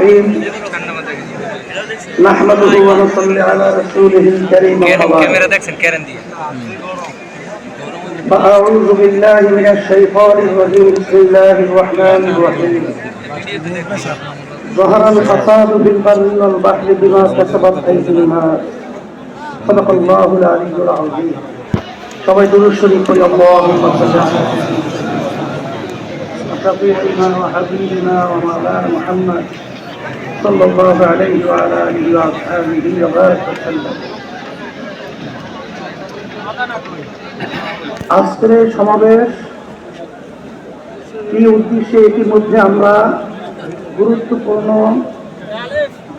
الرحيم نحمده ونصلي على رسوله الكريم فأعوذ بالله من الشيطان الرجيم بسم الله الرحمن الرحيم ظهر الفساد في البر والبحر بما كسبت أيدي الناس صدق الله العلي العظيم সবাই দুরূদ শরীফ পড়ি আল্লাহুম্মা সাল্লি আলা شفيعنا وحبيبنا ومولانا محمد صلى الله عليه وعلى آله وأصحابه وبارك وسلم আজকের সমাবেশ এই উদ্দেশ্যে ইতিমধ্যে আমরা গুরুত্বপূর্ণ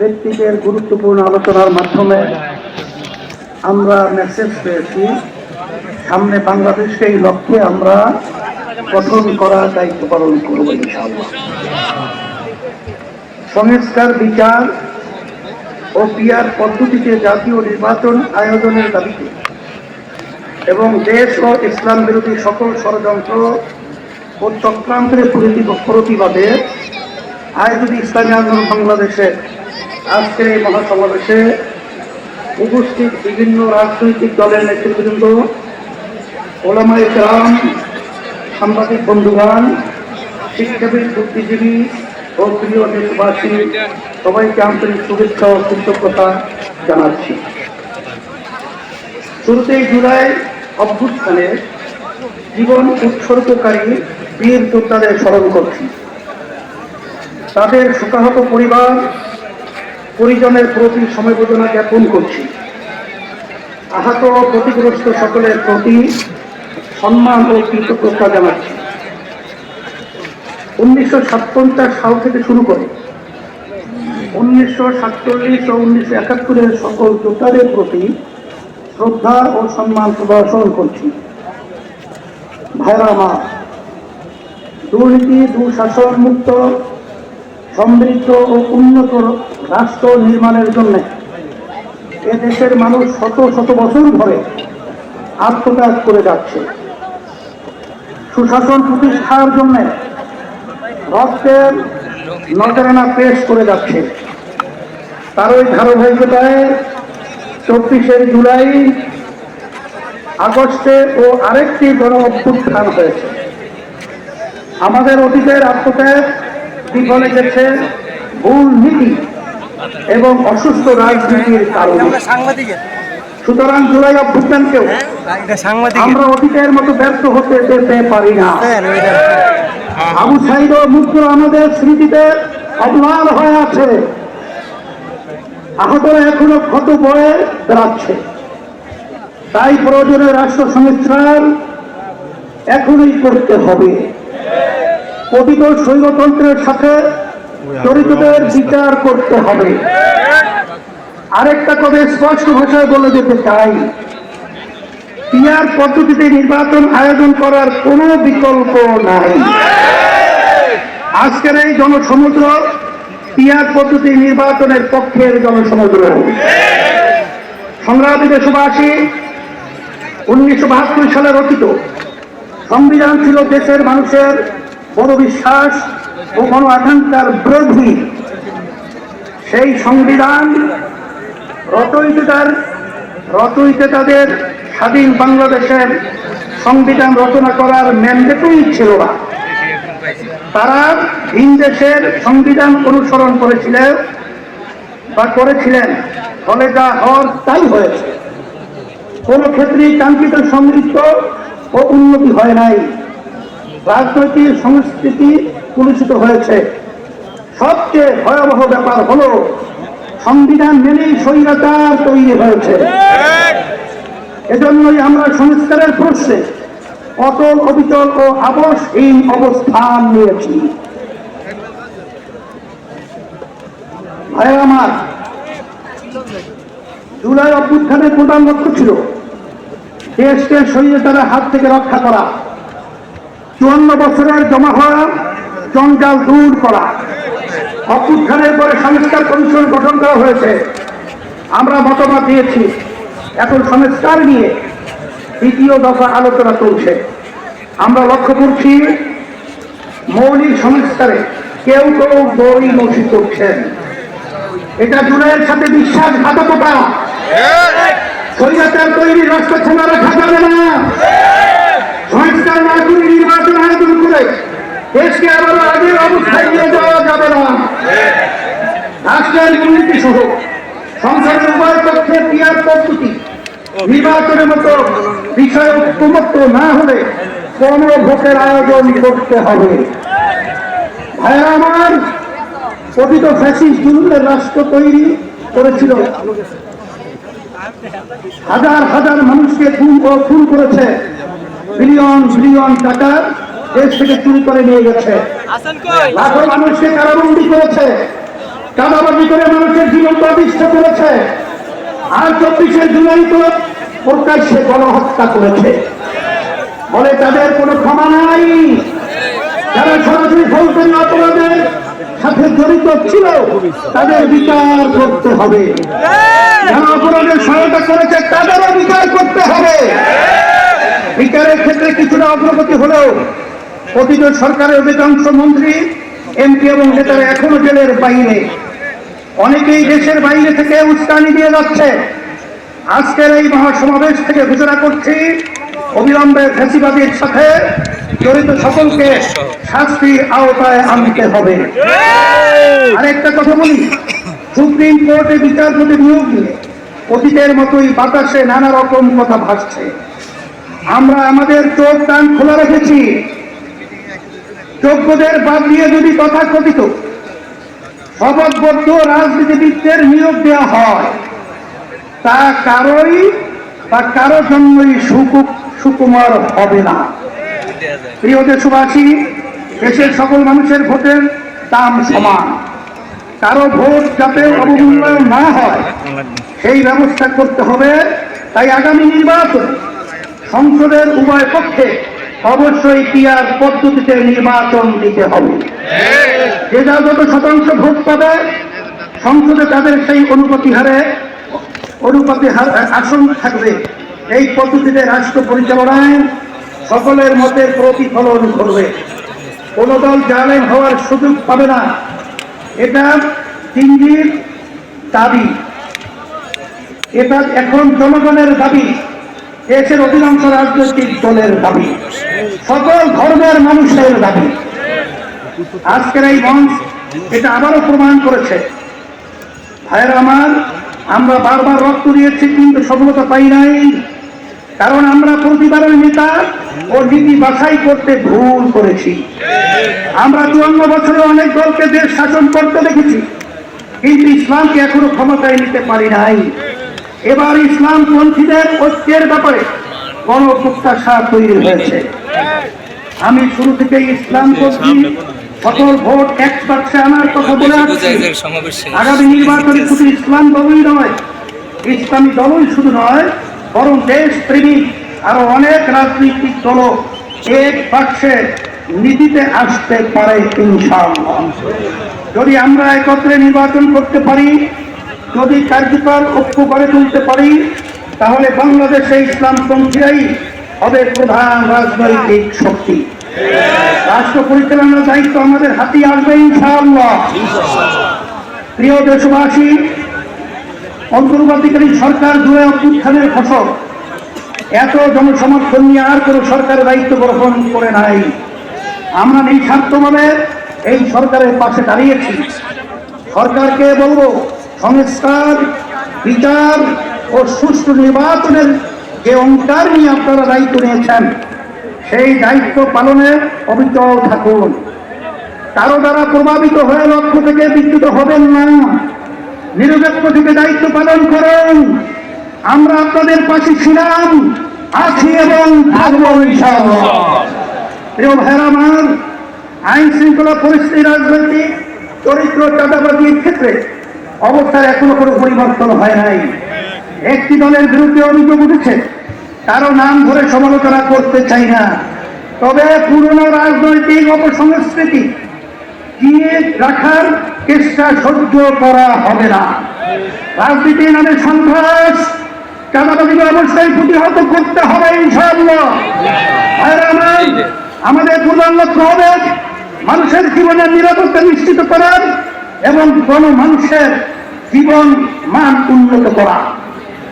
ব্যক্তিদের গুরুত্বপূর্ণ আলোচনার মাধ্যমে আমরা মেসেজ পেয়েছি সামনে বাংলাদেশকে এই লক্ষ্যে আমরা গঠন করার দায়িত্ব পালন করব ইনশাআল্লাহ। সংস্কার বিচার ও পিয়ার পদ্ধতিতে জাতীয় নির্বাচন আয়োজনের দাবিতে এবং দেশ ও ইসলাম বিরোধী সকল ষড়যন্ত্র ও চক্রান্তের প্রতিবাদে আয়োজিত ইসলামী আন্দোলন বাংলাদেশে আজকের এই মহাসমাবেশে উপস্থিত বিভিন্ন রাজনৈতিক দলের নেতৃবৃন্দ, ওলামায়ে কেরাম, সাংবাদিক বন্ধুগণ, শিক্ষাবিদ, বুদ্ধিজীবী ও প্রিয় দেশবাসী, সবাইকে আন্তরিক শুভেচ্ছা ও কৃতজ্ঞতা জানাচ্ছি। শুরুতেই জুলাই অভ্যুত্থানে জীবন উৎসর্গকারী বীর যোদ্ধাদের স্মরণ করছি। তাদের শোকাহত পরিবার পরিজনের প্রতি সমবেদনা জ্ঞাপন করছি। আহত ও ক্ষতিগ্রস্ত সকলের প্রতি সম্মান ও কৃতজ্ঞতা জানাচ্ছি। 1957 সাল থেকে শুরু করে 1947 ও 1971 সকল যোদ্ধাদের প্রতি শ্রদ্ধা ও সম্মান প্রদর্শন করছি। ভাইরা আমার, দুর্নীতি দুঃশাসন মুক্ত সমৃদ্ধ ও উন্নত রাষ্ট্র নির্মাণের জন্য এদেশের মানুষ শত শত বছর ধরে আত্মত্যাগ করে যাচ্ছে। সুশাসন প্রতিষ্ঠার জন্য রক্তের নজরানা পেশ করে যাচ্ছে। তারই ধারাবাহিকতায় 24শে জুলাই আগস্টে ও আরেকটি গণ অভ্যুত্থান হয়েছে। আমাদের অতীতের আত্মত্যাগ বিফলে গেছে ভুল নীতি এবং অসুস্থ রাজনীতির কারণে। সুতরাং জুলাই অভ্যুত্থানকেও আমরা অতীতের মতো ব্যর্থ হতে দিতে পারি না। আবু সাঈদ ও মুগ্ধ আমাদের স্মৃতিতে অম্লান হয়ে আছে। আহতরা এখনো ক্ষত বয়ে বেড়াচ্ছে। তাই প্রয়োজনে রাষ্ট্র সংস্কার এখনই করতে হবে। পতিত স্বৈরতন্ত্রের সাথে জড়িতদের বিচার করতে হবে। আরেকটা কথা স্পষ্ট ভাষায় বলে যেতে চাই, পিয়ার পদ্ধতিতে নির্বাচন আয়োজন করার কোনো বিকল্প নাই। আজকের এই জনসমুদ্র পিয়ার পদ্ধতি নির্বাচনের পক্ষের জনসমুদ্র। সংগ্রামী দেশবাসী, 1972 সালে রচিত সংবিধান ছিল দেশের মানুষের বড় বিশ্বাস ও গণ আকাঙ্ক্ষার বিরোধী। সেই সংবিধান রচয়িতাদের স্বাধীন বাংলাদেশের সংবিধান রচনা করার ম্যান্ডেটই ছিল না। তারা ভিন দেশের সংবিধান অনুসরণ করেছিলেন, ফলে যা হওয়ার তাই হয়েছে। কোন ক্ষেত্রেই কাঙ্ক্ষিত সমৃদ্ধ ও উন্নতি হয় নাই। রাজনৈতিক সংস্কৃতি কলুষিত হয়েছে। সবচেয়ে ভয়াবহ ব্যাপার হলো সংবিধান মেনেই স্বৈরাচার তৈরি হয়েছে। এজন্যই আমরা সংস্কারের প্রশ্নে অটল, অবিচল ও আপোষহীন অবস্থান নিয়েছি। ভাইরা আমার, জুলাই অভ্যুত্থানের প্রধান লক্ষ্য ছিল দেশকে স্বৈরাচারের হাত থেকে রক্ষা করা, 54 বছরের জমা হওয়া জঞ্জাল দূর করা। অভ্যুত্থানের পরে সংস্কার কমিশন গঠন করা হয়েছে। আমরা মতামত দিয়েছি। এখন সংস্কার নিয়ে দ্বিতীয় দফা আলোচনা চলছে। আমরা লক্ষ্য করছি মৌলিক সংস্কারে কেউ কেউ দড়ি মসি করছেন। এটা জুলাইয়ের সাথে বিশ্বাসঘাতকতা। শরীয়তের তৈরি রাষ্ট্র ক্ষমা রাখা যাবে না। সংস্কার না করে নির্বাচন আয়োজন করে দেশকে আবারও আগের অবস্থায় নিয়ে যাওয়া যাবে না। রাষ্ট্রের দুর্নীতি সহ সংসদের উভয় পক্ষে পিয়ার পদ্ধতি নির্বাচনের মতো বিষয় ঐক্যমত্য না হলে কোন ভোটের আয়োজন করতে হবে। ভাইয়া আমার, কথিত ফ্যাসিস্ট জুলুমের রাষ্ট্র তৈরি করেছিল, হাজার হাজার মানুষকে খুন করেছে, বিলিয়ন বিলিয়ন টাকা দেশ থেকে চুরি করে নিয়ে গেছে, লাখো মানুষকে কারাবন্দী করেছে, চাঁদাবাজি করে মানুষের জীবন অতিষ্ঠ করেছে, আর 24শে জুলাই তো প্রকাশ্যে গণহত্যা করেছে। বলে তাদের কোনো ক্ষমা নাই। যারা সরাসরি ফৌজদারি অপরাধের সাথে জড়িত ছিল তাদের বিচার করতে হবে। যারা অপরাধের সহায়তা করেছে তাদেরও বিচার করতে হবে। বিচারের ক্ষেত্রে কিছুটা অগ্রগতি হলেও অতীত সরকারের অধিকাংশ মন্ত্রী, এমপি এবং নেতারা এখনো জেলের বাইরে। অনেকেই দেশের বাইরে থেকে উস্কানি দিয়ে যাচ্ছে। আজকের এই মহাসমাবেশ থেকে ঘোষণা করছি, অবিলম্বে ফ্যাসিবাদীর সাথে জড়িত সকলকে শাস্তির আওতায় আনতে হবে। আরেকটা কথা বলি, সুপ্রিম কোর্টে বিচারপতি নিয়োগ দিয়ে অতীতের মতোই বাতাসে নানা রকম কথা ভাসছে। আমরা আমাদের চোখ কান খোলা রেখেছি। যোগ্যদের বাদ দিয়ে যদি তথাকথিত শপথবদ্ধ রাজনীতিবিদদের নিয়োগ দেওয়া হয়, তা কারোই বা কারো জন্যই সুকুমার হবে না। প্রিয় দেশবাসী, দেশের সকল মানুষের ভোটের দাম সমান। কারো ভোট যাতে অবমূল্যায়ন না হয় সেই ব্যবস্থা করতে হবে। তাই আগামী নির্বাচন সংসদের উভয় পক্ষে অবশ্যই পিয়ার পদ্ধতিতে নির্বাচন দিতে হবে। যে যা যত শতাংশ ভোট পাবে সংসদে তাদের সেই অনুপাতে আসন থাকবে। এই পদ্ধতিতে রাষ্ট্র পরিচালনায় সকলের মতের প্রতিফলন ঘটবে। কোন দল জালেম হওয়ার সুযোগ পাবে না। এটা দিল্লির দাবি, এটা এখন জনগণের দাবি, দেশের অধিকাংশ রাজনৈতিক দলের দাবি, সকল ধর্মের মানুষের দাবি। আজকের এই মঞ্চ এটা আবারও প্রমাণ করেছে। ভাইয়েরা আমার, আমরা বারবার রক্ত দিয়েছি কিন্তু সফলতা পাই নাই, কারণ আমরা প্রতিবারের নেতা ও নীতি বাছাই করতে ভুল করেছি। আমরা 54 বছরে অনেক দলকে দেশ শাসন করতে দেখেছি, কিন্তু ইসলামকে এখনো ক্ষমতায় নিতে পারি নাই। এবার ইসলাম পন্থীদের ঐক্যের ব্যাপারে গণপ্রত্যাশা তৈরি হয়েছে। আমি শুরু থেকে ইসলাম পন্থী সকল ভোট এক বাক্সে আনার কথা বলে আসছি। আগামী নির্বাচনে শুধু ইসলাম দলই নয়, ইসলামী দলই শুধু নয়, বরং দেশ প্রেমিক আরো অনেক রাজনৈতিক দল এক বাক্সে নীতিতে আসতে পারে ইনশাআল্লাহ। যদি আমরা একত্রে নির্বাচন করতে পারি, যদি কার্যকর ঐক্য গড়ে তুলতে পারি, তাহলে বাংলাদেশে ইসলামপন্থীরাই হবে প্রধান রাজনৈতিক শক্তি। রাষ্ট্র পরিচালনার দায়িত্ব আমাদের হাতে আসবে ইনশাআল্লাহ। প্রিয় দেশবাসী, অন্তর্বর্তীকালীন সরকার জুড়ে অভ্যুত্থানের ফসল এত জনসমর্থন নিয়ে আর কোনো সরকারের দায়িত্ব গ্রহণ করে নাই। আমরা নিঃস্বার্থভাবে এই সরকারের পাশে দাঁড়িয়েছি। সরকারকে বলবো, সংস্কার, বিচার ও সুষ্ঠু নির্বাচনের যে অঙ্গীকার নিয়ে আপনারা দায়িত্ব নিয়েছেন, সেই দায়িত্ব পালনে অবিচল থাকুন। কারো দ্বারা প্রভাবিত হয়ে লক্ষ্য থেকে বিচ্যুত হবেন না। নিরপেক্ষ থেকে দায়িত্ব পালন করুন। আমরা আপনাদের পাশে ছিলাম, আছি এবং থাকবো ইনশাআল্লাহ। প্রিয় ভাইরা আমার, আইন শৃঙ্খলা পরিস্থিতি, রাজনৈতিক চরিত্র, চাঁদাবাজির ক্ষেত্রে অবস্থার এখনো কোনো পরিবর্তন হয় নাই। একটি দলের বিরুদ্ধে অভিযোগ উঠেছে, কারো নাম ধরে সমালোচনা করতে চাই না, তবে পুরনো রাজনৈতিক অপসংস্কৃতি দিয়ে রাখার চেষ্টা সহ্য করা হবে না। রাজনীতি নামে সন্ত্রাস, চাঁদাবাজিকে অবশ্যই প্রতিহত করতে হবে ইনশাআল্লাহ। আমাদের প্রধান লক্ষ্য হবে মানুষের জীবনের নিরাপত্তা নিশ্চিত করার এবং মানুষের জীবন মান উন্নত করা,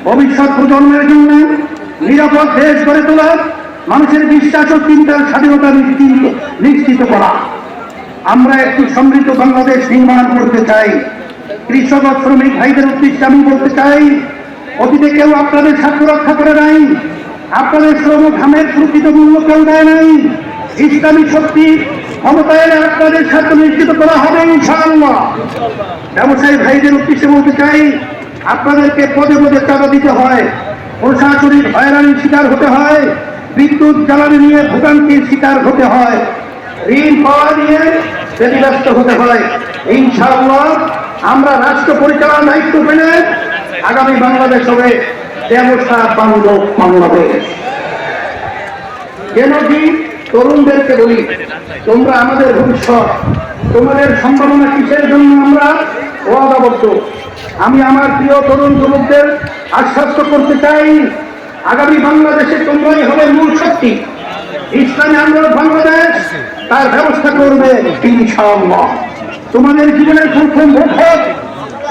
ভবিষ্যৎ প্রজন্মের জন্য নিরাপদ দেশ গড়ে তোলা, মানুষের বিশ্বাস ও চিন্তার স্বাধীনতা নিশ্চিত করা। আমরা একটি সমৃদ্ধ বাংলাদেশ নির্মাণ করতে চাই। কৃষক ও শ্রমিক ভাইদের উদ্দেশ্যে আমি বলতে চাই, অতীতে কেউ আপনাদের স্বার্থ রক্ষা করে নাই, আপনাদের শ্রম ঘামের প্রকৃত মূল্য কেউ দেয় নাই। ইসলামী শক্তি ক্ষমতায় এলে আপনাদের স্বার্থ নিশ্চিত করা হবে ইনশাআল্লাহ। ব্যবসায়ী ভাইদের উদ্দেশ্যে বলতে চাই, আপনাদেরকে পদে পদে টাকা দিতে হয়, প্রশাসনিক হয়রানির শিকার হতে হয়, বিদ্যুৎ জ্বালানি নিয়ে ভোগান্তির শিকার হতে হয়, ঋণ পাওয়া নিয়ে ব্যতিব্যস্ত হতে হয়। ইনশাআল্লাহ আমরা রাষ্ট্র পরিচালনার দায়িত্ব পেলে আগামী বাংলাদেশ হবে ব্যবসা বান্ধব বাংলাদেশ। যেন কি তরুণদেরকে বলি, তোমরা আমাদের ভবিষ্যৎ, তোমাদের সম্ভাবনা কিসের জন্য আমরা ওয়াদাবদ্ধ। আমি আমার প্রিয় তরুণ যুবকদের আশ্বস্ত করতে চাই, আগামী বাংলাদেশে তোমরাই হবে মূল শক্তি। ইসলামী আন্দোলন বাংলাদেশ তার ব্যবস্থা করবে ইনশাআল্লাহ। তোমাদের জীবনের প্রথম ভোট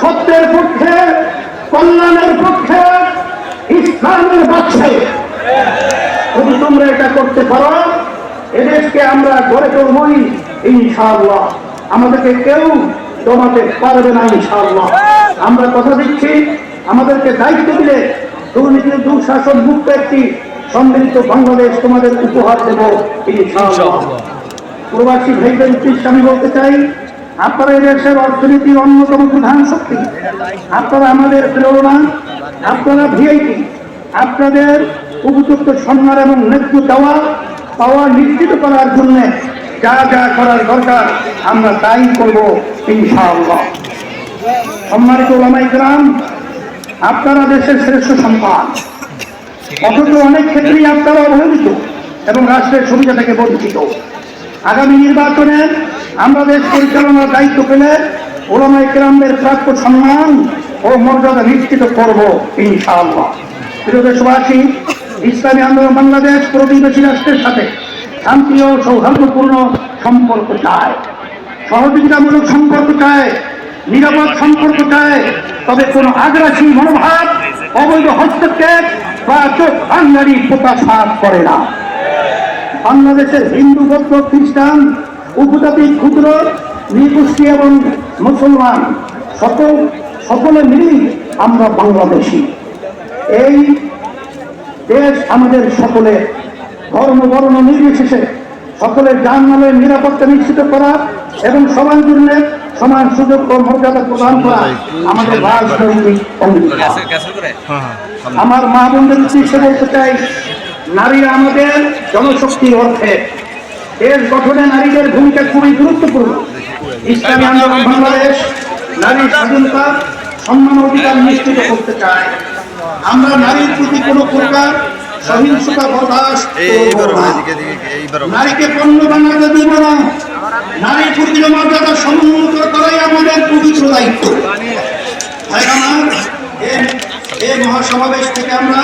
সত্যের পক্ষে, কল্যাণের পক্ষে, ইসলামের পক্ষে। যদি তোমরা এটা করতে পারো, এদেশকে আমরা গড়ে তুলবই ইনশাআল্লাহ। আমাদেরকে কেউ দমাতে পারবে না ইনশাআল্লাহ। আমরা কথা দিচ্ছি, আমাদেরকে দায়িত্ব দিলে দুর্নীতির দুঃশাসন মুক্ত একটি সমৃদ্ধ বাংলাদেশ তোমাদের উপহার দেব ইনশাআল্লাহ। প্রবাসী ভাইদের উদ্দেশ্যে আমি বলতে চাই, আপনারা দেশের অর্থনীতির অন্যতম প্রধান শক্তি, আপনারা আমাদের প্রেরণা, আপনারা ভিআইপি। আপনাদের উপযুক্ত সম্মান এবং ন্যায্য দেওয়া পাওয়া নিশ্চিত করার জন্য যা যা করার দরকার আমরা তাই করব ইনশাআল্লাহ। সম্মানিত ওলামায়ে কেরাম, আপনারা দেশের শ্রেষ্ঠ সন্তান, অথচ অনেক ক্ষেত্রেই আপনারা অবহেলিত এবং রাষ্ট্রের সুবিধা থেকে বঞ্চিত। আগামী নির্বাচনে আমরা দেশ পরিচালনার দায়িত্ব পেলে ওলামায়ে কেরামদের প্রাপ্য সম্মান ও মর্যাদা নিশ্চিত করব ইনশাআল্লাহ। প্রিয় দেশবাসী, ইসলামী আন্দোলন বাংলাদেশ প্রতিবেশী রাষ্ট্রের সাথে শান্তি ও সৌহার্দ্যপূর্ণ সম্পর্ক চায়, সহযোগিতামূলক সম্পর্ক চায়, নিরাপদ সম্পর্ক চায়। তবে কোন আগ্রাসী মনোভাব, অবৈধ হস্তক্ষেপ বা চোখ বাঙালি প্রত্যাশা করে না। বাংলাদেশের হিন্দু, বৌদ্ধ, খ্রিস্টান, উপজাতি, ক্ষুদ্র, নৃগোষ্ঠী এবং মুসলমান সকলে মিলেই আমরা বাংলাদেশী। এই দেশ আমাদের সকলে, ধর্ম বর্ণ নির্বিশেষে সকলের জানমালের নিরাপত্তা নিশ্চিত করা এবং সবার জন্য সমান সুযোগ ও মর্যাদা প্রদান করা আমাদের রাজনৈতিক অঙ্গীকার। আমার মা বোনদের উদ্দেশ্যে বলতে চাই, নারীরা আমাদের জনশক্তির অর্থে। দেশ গঠনে নারীদের ভূমিকা খুবই গুরুত্বপূর্ণ। ইসলামী আন্দোলন বাংলাদেশ নারীর স্বাধীনতা, সম্মান, অধিকার নিশ্চিত করতে চায়। আমরা নারীর প্রতি কোনো প্রকার সহিংসতা বরদাস্ত করব না। নারীকে পণ্য বানাতে দিব না। নারীর প্রতি মর্যাদা সমুন্নত করাই আমাদের পবিত্র দায়িত্ব। এই মহাসমাবেশ থেকে আমরা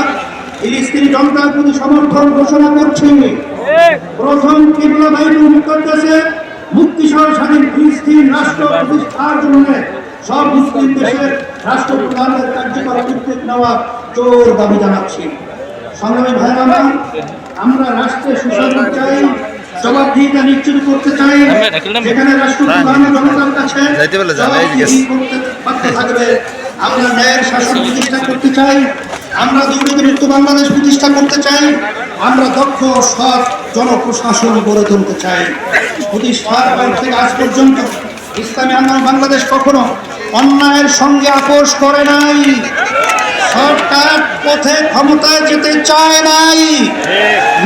ফিলিস্তিনি জনতার প্রতি সমর্থন ঘোষণা করছি। প্রথম কিবলা বাইতুল মুকাদ্দাসে মুক্তিসহ স্বাধীন ফিলিস্তিন রাষ্ট্র প্রতিষ্ঠার জন্য সব মুসলিম দেশের রাষ্ট্রপ্রধানদের কার্যকর উদ্যোগ নেওয়া জোর দাবি জানাচ্ছি। সংগ্রামী ভাইরা, আমরা রাষ্ট্রে সুশাসন চাই, জবাবদিহিতা নিশ্চিত করতে চাই। যেখানে রাষ্ট্রপ্রধান জনতার কাছে জবাবদিহি করতে বাধ্য থাকবে। আমরা ন্যায়ের শাসন প্রতিষ্ঠা করতে চাই। আমরা দুর্নীতিমুক্ত বাংলাদেশ প্রতিষ্ঠা করতে চাই। আমরা দক্ষ সৎ জনপ্রশাসন গড়ে তুলতে চাই। প্রতিষ্ঠার পর থেকে আজ পর্যন্ত ইসলামী আন্দোলন বাংলাদেশ কখনো অন্যায়ের সঙ্গে আপোষ করে নাই, শর্টকাট পথে ক্ষমতায় যেতে চায় নাই,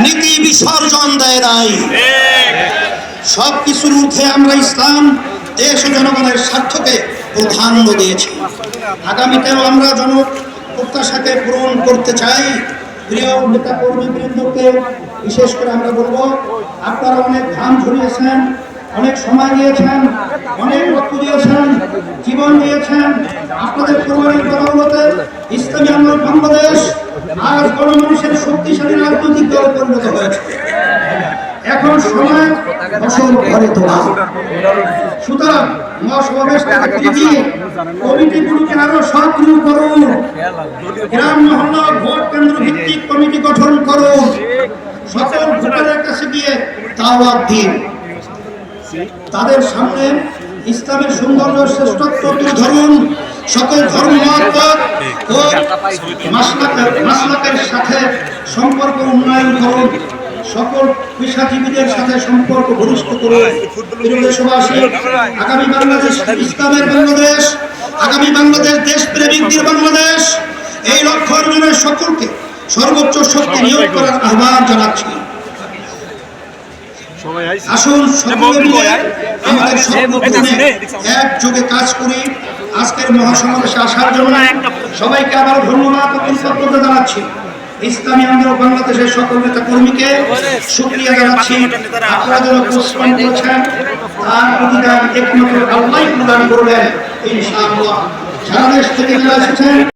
নীতি বিসর্জন দেয় নাই। সবকিছুর ঊর্ধ্বে আমরা ইসলাম, দেশ ও জনগণের স্বার্থকে প্রাধান্য দিয়েছি। আগামীতেও আমরা জনপ্রত্যাশাকে পূরণ করতে চাই। প্রিয় নেতা কর্মীবৃন্দকে বিশেষ করে আমরা বলবো, আপনারা অনেক ঘাম ঝরিয়েছেন, অনেক সময় দিয়েছেন, অনেক রক্ত দিয়েছেন, জীবন দিয়েছেন। আপনাদের কোরবানির বদৌলতে ইসলামী আন্দোলন বাংলাদেশ আজ গণমানুষের শক্তিশালী রাজনৈতিক দলে পরিণত হয়েছে। এখন সময় ফসল ঘরে তোলা। সুতরাং মহাসমাবেশ কমিটিগুলোকে আরো সক্রিয় করুন, গ্রাম মহল্লা ভোট কেন্দ্র ভিত্তিক কমিটি গঠন করুন, সকল ভোটারের কাছে গিয়ে দাওয়াত দিন, তাদের সামনে ইসলামের সৌন্দর্য শ্রেষ্ঠত্ব তুলে ধরুন, সকল ধর্ম মত ও মাসলাকের সাথে সম্পর্ক উন্নয়ন করুন, সকল পেশাজীবীদের সাথে সম্পর্ক ঘনিষ্ঠ করুন। প্রিয় দেশবাসী, আগামী বাংলাদেশ ইসলামের বাংলাদেশ, আগামী বাংলাদেশ দেশপ্রেমিকদের বাংলাদেশ, এই লক্ষ্য অর্জনে সকলকে সর্বোচ্চ শক্তি নিয়োগ করার আহ্বান জানাচ্ছি। আসুন সকলে মিলে আমাদের সর্বপ্রথমে একযোগে কাজ করি। আজকের মহাসমাবেশে আসার জন্য সবাইকে আবার ধন্যবাদ ও কৃতজ্ঞতা জানাচ্ছি। ইসলামী আন্দোলন বাংলাদেশের সকল নেতা কর্মীকে শুকরিয়া জানাচ্ছি। আপনারা যারা পরিশ্রম করেছেন তার প্রতিদান একমাত্র আল্লাহই প্রদান করবেন ইনশাআল্লাহ। সারা দেশ থেকে যারা এসেছেন